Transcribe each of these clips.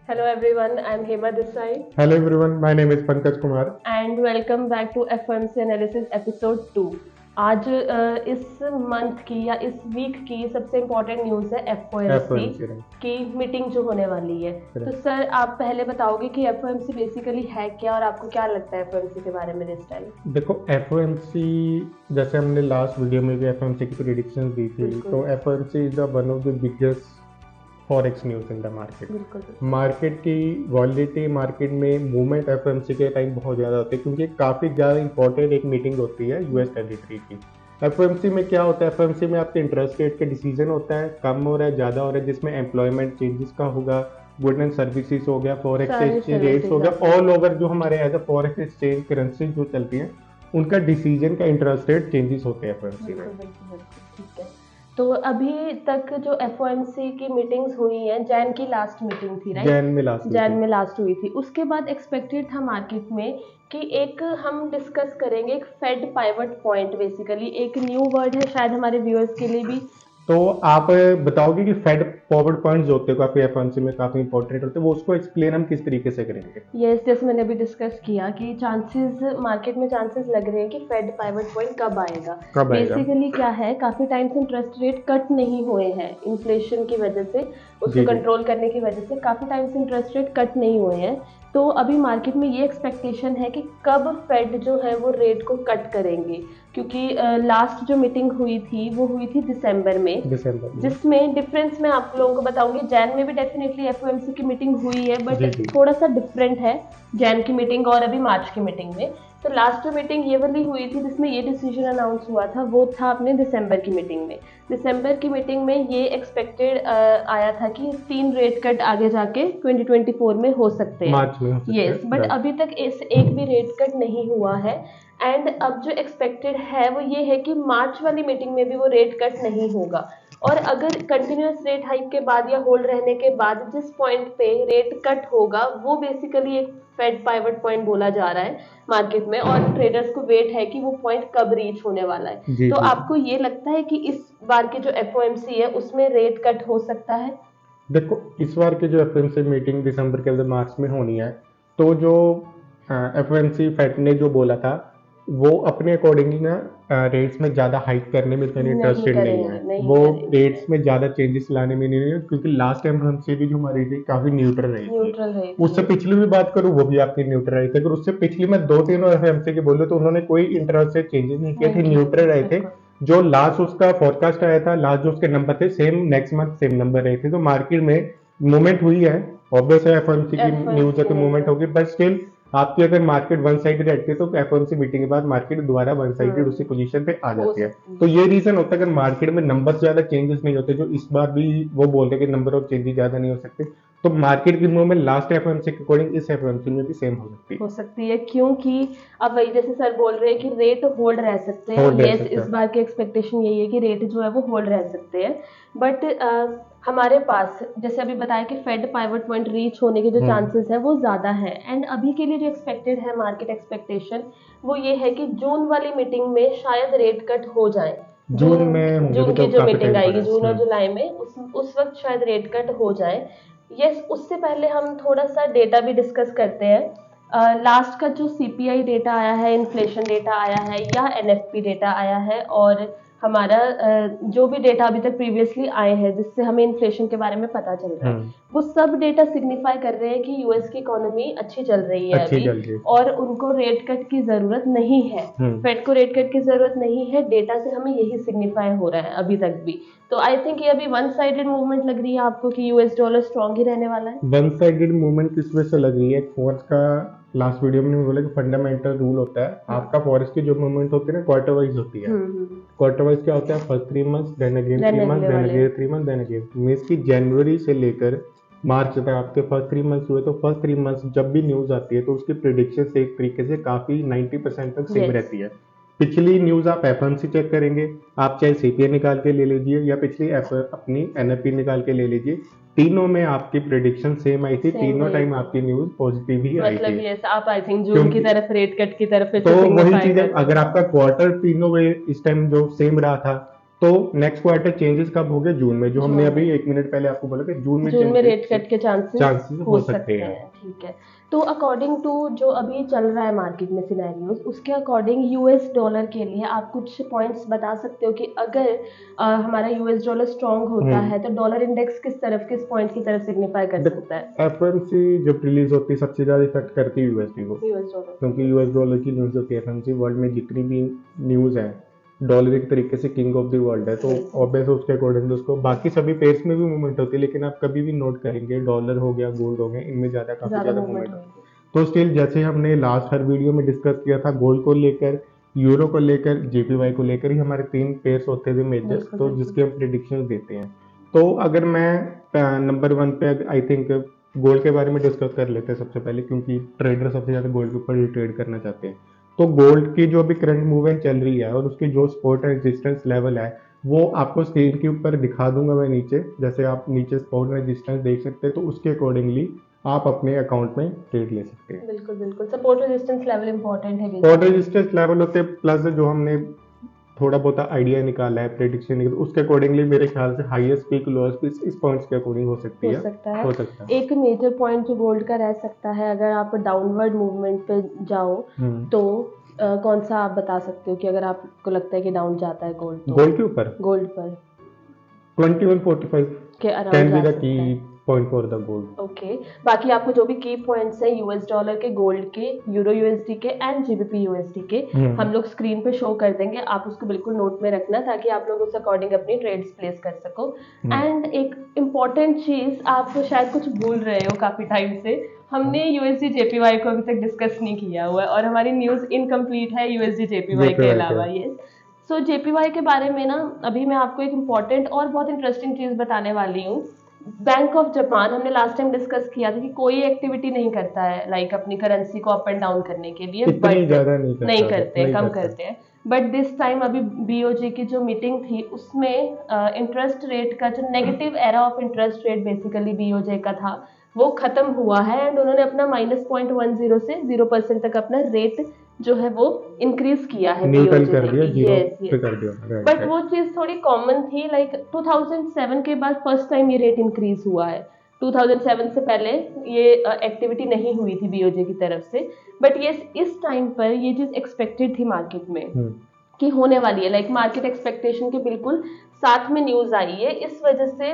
Hello everyone, I'm Hema this side Hello everyone, my name is Pankaj Kumar. and welcome back to FOMC Analysis episode 2। आज इस month की या इस week की सबसे important news है FOMC FOMC right. की मीटिंग जो होने वाली है। तो सर आप पहले बताओगे कि FOMC बेसिकली है क्या और आपको क्या लगता है FOMC के बारे में दिस टाइम। देखो FOMC जैसे हमने लास्ट वीडियो में भी FOMC की प्रेडिक्शन दी थी, तो FOMC is one of the biggest forex news in the market. Market की वॉलिडिटी, मार्केट में मूवमेंट FOMC के टाइम बहुत ज़्यादा होती है क्योंकि काफ़ी ज़्यादा इंपॉर्टेंट एक मीटिंग होती है US टेरिटरी की। FOMC में क्या होता है, FOMC में आपके इंटरेस्ट रेट के डिसीजन होता है, कम हो रहा है ज़्यादा हो रहा है, जिसमें एम्प्लॉयमेंट चेंजेस का होगा, गुड एंड सर्विसेज हो गया, फॉरेक्स एक्सचेंज रेट्स हो गया, ऑल ओवर जो हमारे as a forex exchange currency जो चलती हैं उनका डिसीजन का इंटरेस्ट रेट चेंजेस होते हैं FOMC में। ठीक है, तो अभी तक जो FOMC की मीटिंग्स हुई हैं, जैन की लास्ट मीटिंग थी राइट, जैन में लास्ट हुई थी। उसके बाद एक्सपेक्टेड था मार्केट में कि एक हम डिस्कस करेंगे एक फेड पाइवट पॉइंट, बेसिकली एक न्यू वर्ड है शायद हमारे व्यूअर्स के लिए भी। तो आप बताओगे कि फेड फॉरवर्ड पॉइंट्स जो होते हैं काफी FOMC में काफी इंपॉर्टेंट होते हैं, वो उसको एक्सप्लेन हम किस तरीके से करेंगे। यस, जैसे मैंने अभी डिस्कस किया कि चांसेस मार्केट में चांसेस लग रहे हैं कि फेड पाइवट पॉइंट कब आएगा। बेसिकली क्या है, काफी टाइम से इंटरेस्ट रेट कट नहीं हुए हैं इन्फ्लेशन की वजह से, उसको कंट्रोल करने की वजह से काफी टाइम से इंटरेस्ट रेट कट नहीं हुए हैं। तो अभी मार्केट में ये एक्सपेक्टेशन है कि कब फेड जो है वो रेट को कट करेंगे, क्योंकि लास्ट जो मीटिंग हुई थी वो हुई थी दिसंबर में, जिसमें डिफरेंस मैं आप लोगों को बताऊंगी। जैन में भी डेफिनेटली FOMC की मीटिंग हुई है, बट थोड़ा सा डिफरेंट है जैन की मीटिंग और अभी मार्च की मीटिंग में। तो लास्ट जो मीटिंग ये वाली हुई थी जिसमें ये डिसीजन अनाउंस हुआ था, वो था अपने दिसंबर की मीटिंग में। दिसंबर की मीटिंग में ये एक्सपेक्टेड आया था कि 3 रेट कट आगे जाके 2024 में हो सकते हैं। यस, बट अभी तक इस एक भी रेट कट नहीं हुआ है। एंड अब जो एक्सपेक्टेड है वो ये है कि मार्च वाली मीटिंग में भी वो रेट कट नहीं होगा। और अगर कंटिन्यूस रेट हाइक के बाद या होल्ड रहने के बाद जिस पॉइंट पे रेट कट होगा, वो बेसिकली एक फेड पाइवट पॉइंट बोला जा रहा है मार्केट में, और ट्रेडर्स को वेट है कि वो पॉइंट कब रीच होने वाला है। तो आपको ये लगता है कि इस बार की जो FOMC है उसमें रेट कट हो सकता है? देखो, इस बार की जो FOMC मीटिंग दिसंबर के मार्च में होनी है, तो जो FOMC फेड ने जो बोला था वो अपने अकॉर्डिंगली ना रेट्स में ज़्यादा हाइक करने में इतने इंटरेस्टेड नहीं है, वो रेट्स में ज़्यादा चेंजेस लाने में नहीं है, क्योंकि लास्ट टाइम FOMC भी जो हमारी थी काफ़ी न्यूट्रल रही थी। उससे पिछली भी बात करूँ वो भी आपकी न्यूट्रल रही थी। अगर उससे पिछली मैं 2-3 FOMC के बोलूँ तो उन्होंने कोई इंटरेस्ट रेट चेंजेस नहीं किए थे, न्यूट्रल रहे थे। जो लास्ट उसका फोरकास्ट आया था, लास्ट जो उसके नंबर थे same next month same number रहे थे। तो मार्केट में मूवमेंट हुई है, ऑब्वियस है FOMC की न्यूज है तो मूवमेंट होगी, बट स्टिल आपकी अगर मार्केट वन साइडेड रहती है तो FOMC मीटिंग के बाद मार्केट दोबारा वन साइडेड उसी पोजीशन पे आ जाती है। तो ये रीजन होता है अगर मार्केट में नंबर ज्यादा चेंजेस नहीं होते, जो इस बार भी वो बोल रहे कि नंबर ऑफ चेंजेस ज्यादा नहीं हो सकते, तो मार्केट की मूवमेंट लास्ट FOMC के अकॉर्डिंग इस FOMC में भी सेम हो सकती है, क्योंकि अब वही जैसे सर बोल रहे हैं कि रेट होल्ड रह सकते हैं। यस, इस बार की एक्सपेक्टेशन यही है कि रेट जो है वो होल्ड रह सकते हैं, बट हमारे पास जैसे अभी बताया कि फेड पाइवट पॉइंट रीच होने के जो चांसेस है वो ज़्यादा है। एंड अभी के लिए जो एक्सपेक्टेड है मार्केट एक्सपेक्टेशन वो ये है कि जून वाली मीटिंग में शायद रेट कट हो जाए। जून की जो मीटिंग आएगी जून और जुलाई में, उस वक्त शायद रेट कट हो जाए। यस, उससे पहले हम थोड़ा सा डेटा भी डिस्कस करते हैं। लास्ट का जो CPI डेटा आया है, इन्फ्लेशन डेटा आया है या NFP डेटा आया है, और हमारा जो भी डेटा अभी तक प्रीवियसली आए हैं जिससे हमें इन्फ्लेशन के बारे में पता चल रहा है, वो सब डेटा सिग्निफाई कर रहे हैं कि US की इकोनॉमी अच्छी चल रही है अभी, और उनको रेट कट की जरूरत नहीं है। फेड को रेट कट की जरूरत नहीं है, डेटा से हमें यही सिग्निफाई हो रहा है अभी तक भी। तो आई थिंक ये अभी वन साइडेड मूवमेंट लग रही है आपको कि US डॉलर स्ट्रॉन्ग ही रहने वाला है। वन साइडेड मूवमेंट किस वजह से लग रही है? फॉरेक्स का लास्ट वीडियो में बोला कि फंडामेंटल रूल होता है आपका, फॉरेक्स की जो मूवमेंट होती है ना क्वार्टर वाइज होती है। क्वार्टर वाइज क्या होता है? First 3 months, then again 3 months, then again 3 months, then again. Means की जनवरी से लेकर मार्च तक आपके फर्स्ट 3 मंथ्स हुए, तो फर्स्ट 3 मंथ्स जब भी न्यूज आती है तो उसकी प्रिडिक्शन से एक तरीके से काफी 90% तक सेम रहती है। पिछली न्यूज आप FOMC चेक करेंगे, आप चाहे CPI निकाल के ले लीजिए या पिछली अपनी NFP निकाल के ले लीजिए, तीनों में आपकी प्रेडिक्शन सेम आई थी, तीनों टाइम आपकी न्यूज पॉजिटिव ही आई थी। मतलब आप आई थिंक जून की तरफ रेट कट की तरफ तो वही चीज है, अगर आपका क्वार्टर तीनों में इस टाइम जो सेम रहा था तो नेक्स्ट क्वार्टर चेंजेस कब हो गए? जून में, जो हमने अभी 1 मिनट पहले आपको बोला कि जून में रेट कट के चांसेस हो सकते हैं। ठीक है। तो अकॉर्डिंग टू जो अभी चल रहा है मार्केट में सिनेरियोज, उसके अकॉर्डिंग यूएस डॉलर के लिए आप कुछ पॉइंट्स बता सकते हो कि अगर हमारा यूएस डॉलर स्ट्रांग होता है तो डॉलर इंडेक्स किस पॉइंट की तरफ सिग्निफाई कर सकता है? एफएमसी जब रिलीज होती है सबसे ज्यादा इफेक्ट करती है यूएसडी को, यूएस डॉलर, क्योंकि यूएस डॉलर की न्यूज होती है। एफएमसी वर्ल्ड में जितनी भी न्यूज है, डॉलर एक तरीके से किंग ऑफ द वर्ल्ड है, तो ऑब्वियस उसके अकॉर्डिंग उसको बाकी सभी पेयर्स में भी मूवमेंट होती है, लेकिन आप कभी भी नोट करेंगे डॉलर हो गया, गोल्ड हो गया, इनमें काफी ज्यादा मूवमेंट होती है। तो स्टिल जैसे हमने लास्ट हर वीडियो में डिस्कस किया था, गोल्ड को लेकर, यूरो को लेकर, जेपीवाई को लेकर ही हमारे 3 पेयर्स होते थे मेजर, तो जिसके हम प्रिडिक्शन देते हैं। तो अगर मैं नंबर 1 पे आई थिंक गोल्ड के बारे में डिस्कस कर लेते हैं सबसे पहले, क्योंकि ट्रेडर सबसे ज्यादा गोल्ड के ऊपर ही ट्रेड करना चाहते हैं। तो गोल्ड की जो अभी करंट मूवमेंट चल रही है और उसकी जो सपोर्ट रेजिस्टेंस लेवल है, वो आपको स्क्रीन के ऊपर दिखा दूंगा मैं नीचे। जैसे आप नीचे सपोर्ट रेजिस्टेंस देख सकते हैं, तो उसके अकॉर्डिंगली आप अपने अकाउंट में ट्रेड ले सकते हैं। बिल्कुल सपोर्ट रेजिस्टेंस लेवल इंपॉर्टेंट है। सपोर्ट रेजिस्टेंस लेवल होते हैं, प्लस जो हमने थोड़ा बहुत आइडिया निकाला है, प्रेडिक्शन निकाला, उसके अकॉर्डिंगली मेरे ख्याल से हाईएस्ट पीक लोएस्ट पीक इस पॉइंट्स के अकॉर्डिंग हो सकती है। हो सकता है। एक मेजर पॉइंट जो गोल्ड का रह सकता है, अगर आप डाउनवर्ड मूवमेंट पे जाओ तो कौन सा आप बता सकते हो कि अगर आपको लगता है कि डाउन जाता है गोल्ड, तो गोल्ड के ऊपर, गोल्ड पर 2145 के can be the key point for the gold. Okay, बाकी आपको जो भी की पॉइंट्स है यूएस डॉलर के, गोल्ड के, यूरो यूएसडी के एंड जीबीपी यूएसडी के, हम लोग स्क्रीन पे शो कर देंगे। आप उसको बिल्कुल नोट में रखना ताकि आप लोग उस अकॉर्डिंग अपनी ट्रेड्स प्लेस कर सको। एंड एक इम्पॉर्टेंट चीज, आप शायद कुछ भूल रहे हो, काफी टाइम से हमने यूएसडी जेपीवाई को अभी तक डिस्कस नहीं किया हुआ है और हमारी न्यूज इनकम्प्लीट है यूएसडी जेपीवाई के अलावा। ये सो जेपीवाई के बारे में ना अभी मैं आपको एक इम्पॉर्टेंट और बहुत इंटरेस्टिंग चीज बताने वाली हूँ। बैंक ऑफ जापान, हमने लास्ट टाइम डिस्कस किया था कि कोई एक्टिविटी नहीं करता है लाइक अपनी करेंसी को अप एंड डाउन करने के लिए, बट ज्यादा नहीं करते, कम करते हैं। बट दिस टाइम अभी बीओजे की जो मीटिंग थी उसमें इंटरेस्ट रेट का जो negative era of interest rate basically BOJ का था वो खत्म हुआ है एंड उन्होंने अपना -0.10 से 0% तक अपना रेट जो है वो इंक्रीज किया है, न्यूट्रल कर दिया, जीरो पे कर दिया। बट वो चीज थोड़ी कॉमन थी, लाइक 2007 के बाद फर्स्ट टाइम ये रेट इंक्रीज हुआ है। 2007 से पहले ये एक्टिविटी नहीं हुई थी बीओजे की तरफ से, बट ये इस टाइम पर ये चीज एक्सपेक्टेड थी मार्केट में कि होने वाली है, लाइक मार्केट एक्सपेक्टेशन के बिल्कुल साथ में न्यूज आई है। इस वजह से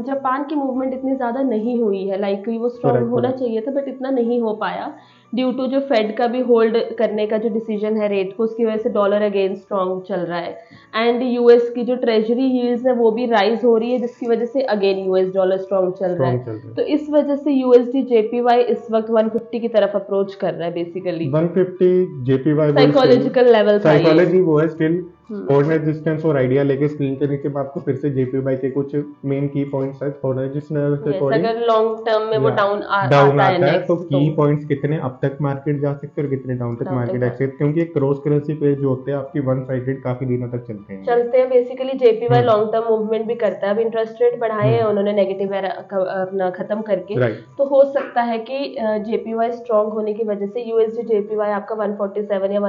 जापान की मूवमेंट इतनी ज्यादा नहीं हुई है, लाइक वो स्ट्रॉन्ग होना चाहिए था बट इतना नहीं हो पाया ड्यू टू जो फेड का भी होल्ड करने का जो डिसीजन है रेट को, उसकी वजह से डॉलर अगेन स्ट्रॉन्ग चल रहा है एंड यूएस की जो ट्रेजरी यील्ड्स है वो भी राइज हो रही है, जिसकी वजह से अगेन यूएस डॉलर स्ट्रॉन्ग चल रहा है। तो इस वजह से यूएसडी जेपीवाई इस वक्त 150 की तरफ अप्रोच कर रहा है basically. 150 JPY psychological level, psychology वो है स्टिल। सपोर्ट रेजिस्टेंस और आइडिया लेके स्क्रीन के नीचे मैं आपको फिर से जेपीवाई के कुछ मेन की पॉइंट्स है। सपोर्ट रेजिस्टेंस के अकॉर्डिंग अगर लॉन्ग टर्म में वो डाउन आता है तो की पॉइंट्स कितने अप तक मार्केट जा सकते हैं और कितने डाउन तक मार्केट जा सकते हैं, क्योंकि एक क्रॉस करेंसी पे जो होते हैं आपकी वन साइडेड काफी दिनों तक चलते हैं basically JPY long term movement भी करता है। अब इंटरेस्ट रेट बढ़ाए हैं उन्होंने नेगेटिव अपना खत्म करके, तो हो सकता है कि जेपीवाई स्ट्रॉन्ग होने की वजह से यूएसडी जेपीवाई आपका 147 या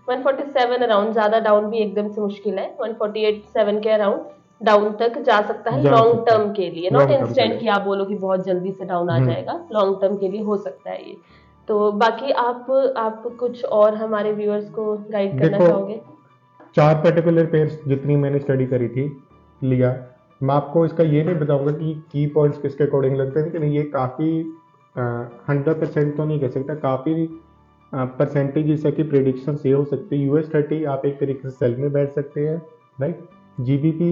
147 अराउंड, ज्यादा डाउन भी एकदम से मुश्किल है, 148.7 के अराउंड डाउन तक जा सकता है लॉन्ग टर्म के लिए, नॉट इंस्टेंट कि आप बोलो कि बहुत जल्दी से डाउन आ जाएगा, लॉन्ग टर्म के लिए हो सकता है ये। तो बाकी आप कुछ और हमारे व्यूअर्स को गाइड करना चाहोगे? 4 पर्टिकुलर पेयर्स जितनी मैंने स्टडी करी थी लिया, मैं आपको इसका ये नहीं बताऊंगा कि की पॉइंट्स किसके अकॉर्डिंग लगते हैं, लेकिन ये काफ़ी 100% तो नहीं कह सकता, काफ़ी परसेंटेज इसकी प्रेडिक्शन ये हो सकती है। US30 आप एक तरीके से सेल में बैठ सकते हैं, राइट। जीबीपी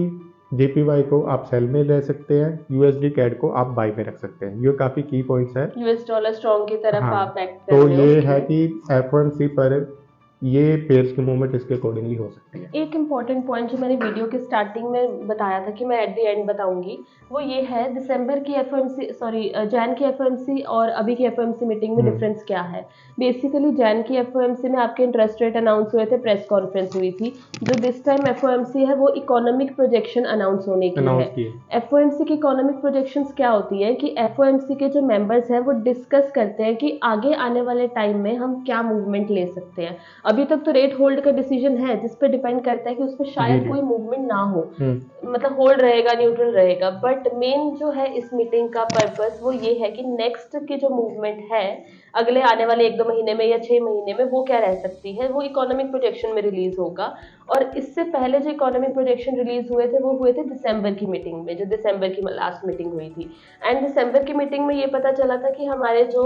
जेपीवाई को आप सेल में ले सकते हैं, यूएसडी कैड को आप बाय में रख सकते हैं। ये काफी की पॉइंट्स है। यूएस डॉलर स्ट्रॉन्ग की तरफ आप एक्ट कर रहे हो। तो ये है कि F1C पर ये पेयर्स की मूवमेंट इसके अकॉर्डिंगली हो सकती है। एक इम्पॉर्टेंट पॉइंट जो मैंने वीडियो के स्टार्टिंग में बताया था कि मैं एट द एंड बताऊंगी, वो ये है दिसंबर की जैन की एफओएमसी और अभी की एफओएमसी मीटिंग में डिफरेंस क्या है। बेसिकली जैन की एफओएमसी में आपके इंटरेस्ट रेट अनाउंस हुए थे, प्रेस कॉन्फ्रेंस हुई थी। जो दिस टाइम एफओएमसी है वो इकोनॉमिक प्रोजेक्शन अनाउंस होने की है। एफओएमसी की इकोनॉमिक प्रोजेक्शंस क्या होती है कि एफओएमसी के जो मेंबर्स हैं वो डिस्कस करते हैं कि आगे आने वाले टाइम में हम क्या मूवमेंट ले सकते हैं। अभी तक तो रेट होल्ड का डिसीजन है, जिस पे डिपेंड करता है कि उस पर शायद जी। कोई मूवमेंट ना हो, मतलब होल्ड रहेगा, न्यूट्रल रहेगा। बट मेन जो है इस मीटिंग का पर्पस वो ये है कि नेक्स्ट की जो मूवमेंट है अगले आने वाले 1-2 महीने में या 6 महीने में वो क्या रह सकती है, वो इकोनॉमिक प्रोजेक्शन में रिलीज होगा। और इससे पहले जो इकोनॉमिक प्रोजेक्शन रिलीज हुए थे वो हुए थे दिसंबर की मीटिंग में, जो दिसंबर की लास्ट मीटिंग हुई थी। एंड दिसंबर की मीटिंग में ये पता चला था कि हमारे जो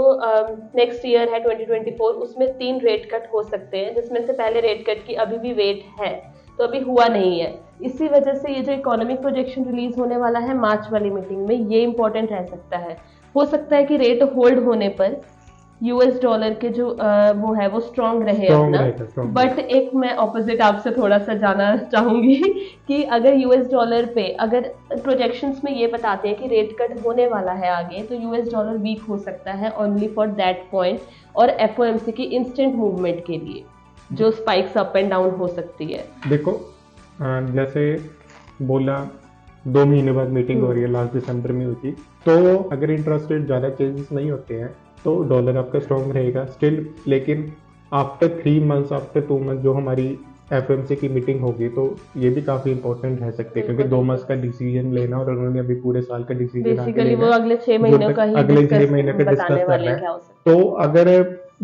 नेक्स्ट ईयर है 2024 उसमें 3 रेट कट हो सकते हैं, जिसमें से पहले रेट कट की अभी भी वेट है, तो अभी हुआ नहीं है। इसी वजह से ये जो इकोनॉमिक प्रोजेक्शन रिलीज होने वाला है मार्च वाली मीटिंग में, ये इंपॉर्टेंट रह सकता है। हो सकता है कि रेट होल्ड होने पर यूएस डॉलर के जो वो है वो स्ट्रांग रहे अपना। बट एक मैं ऑपोजिट आपसे थोड़ा सा जानना चाहूंगी कि अगर यूएस डॉलर पे अगर प्रोजेक्शंस में ये बताते हैं कि रेट कट होने वाला है आगे, तो यूएस डॉलर वीक हो सकता है ओनली फॉर दैट पॉइंट, और एफओएमसी की इंस्टेंट मूवमेंट के लिए जो स्पाइक्स अप एंड डाउन हो सकती है। देखो जैसे बोला 2 महीने बाद मीटिंग हो रही है, लास्ट दिसंबर में हुई थी, तो अगर इंटरेस्ट रेट ज़्यादा चेंजेस नहीं होते हैं तो डॉलर आपका स्ट्रॉन्ग रहेगा स्टिल। लेकिन आफ्टर 3 मंथ्स, आफ्टर 2 मंथ जो हमारी एफओएमसी की मीटिंग होगी, तो ये भी काफ़ी इंपॉर्टेंट रह सकते हैं, क्योंकि 2 मंथ्स का डिसीजन लेना और उन्होंने अभी पूरे साल का डिसीजन बेसिकली वो अगले 6 महीनों का ही अगले 6 महीने का डिस्कस कर रहे हैं। तो अगर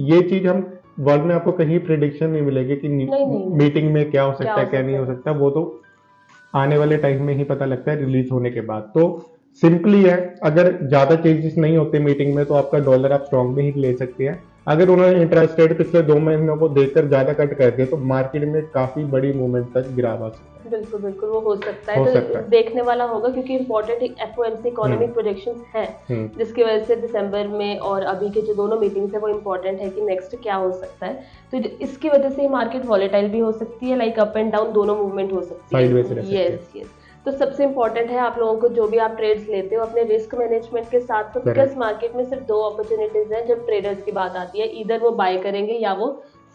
ये चीज़ हम वर्ल्ड में आपको कहीं प्रिडिक्शन नहीं मिलेगी कि मीटिंग में क्या हो सकता है क्या नहीं हो सकता, वो तो आने वाले टाइम में ही पता लगता है रिलीज होने के बाद। तो सिंपली है, अगर ज्यादा चेंजेस नहीं होते मीटिंग में तो आपका डॉलर आप स्ट्रॉन्ग में ही ले सकते हैं। अगर उन्होंने इंटरेस्ट रेट पिछले 2 महीनों को देखकर ज्यादा कट कर दिया तो मार्केट में काफी बड़ी मूवमेंट तक गिराव आ सकता है। बिल्कुल बिल्कुल वो हो सकता है, तो देखने वाला होगा, क्योंकि इंपॉर्टेंट एफओएमसी इकोनॉमिक प्रोजेक्शंस है, जिसकी वजह से दिसंबर में और अभी के जो दोनों मीटिंग्स है वो इंपॉर्टेंट है कि नेक्स्ट क्या हो सकता है। तो इसकी वजह से मार्केट वॉलेटाइल भी हो सकती है, लाइक अप एंड डाउन दोनों मूवमेंट हो सकती है। यस। तो सबसे इंपॉर्टेंट है आप लोगों को जो भी आप ट्रेड्स लेते हो अपने रिस्क मैनेजमेंट के साथ, तो बिकॉज मार्केट में सिर्फ 2 अपॉर्चुनिटीज हैं जब ट्रेडर्स की बात आती है, इधर वो बाय करेंगे या वो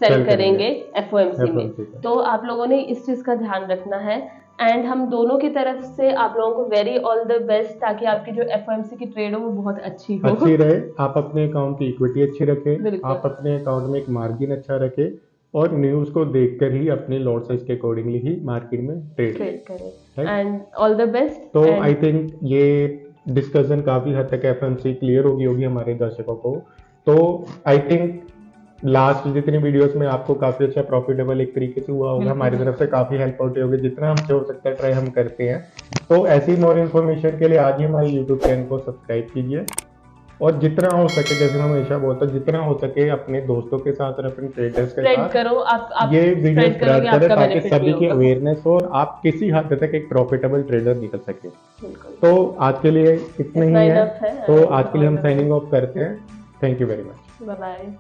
सेल करेंगे एफओएमसी में। तो आप लोगों ने इस चीज का ध्यान रखना है। एंड हम दोनों की तरफ से आप लोगों को वेरी ऑल द बेस्ट, ताकि आपकी जो एफओएमसी की ट्रेड हो वो बहुत अच्छी रहे। आप अपने अकाउंट की इक्विटी अच्छी रखें, आप अपने अकाउंट में एक मार्जिन अच्छा रखें, और न्यूज को देखकर ही अपने लॉट साइज के अकॉर्डिंगली ही मार्केट में ट्रेड करें। And all the best. तो आई थिंक ये डिस्कशन काफी हद तक एफएमसी क्लियर होगी हमारे दर्शकों को। तो आई थिंक लास्ट जितनी वीडियोस में आपको काफी अच्छा प्रॉफिटेबल एक तरीके से हुआ होगा, हमारी तरफ से काफी हेल्प होती होगी, जितना हमसे हो सकता है ट्राई हम करते हैं। तो ऐसी मोर इन्फॉर्मेशन के लिए आज ही हमारे यूट्यूब चैनल को सब्सक्राइब कीजिए, और जितना हो सके, जैसे मैं हमेशा बोलता हूँ, जितना हो सके अपने दोस्तों के साथ और अपने ट्रेडर्स के साथ करो, आप ये वीडियो स्प्रेड करें ताकि सभी की अवेयरनेस हो और आप किसी हद तक एक प्रॉफिटेबल ट्रेडर निकल सके। तो आज के लिए इतना ही है, तो आज के लिए हम साइनिंग ऑफ करते हैं। Thank you very much, bye bye.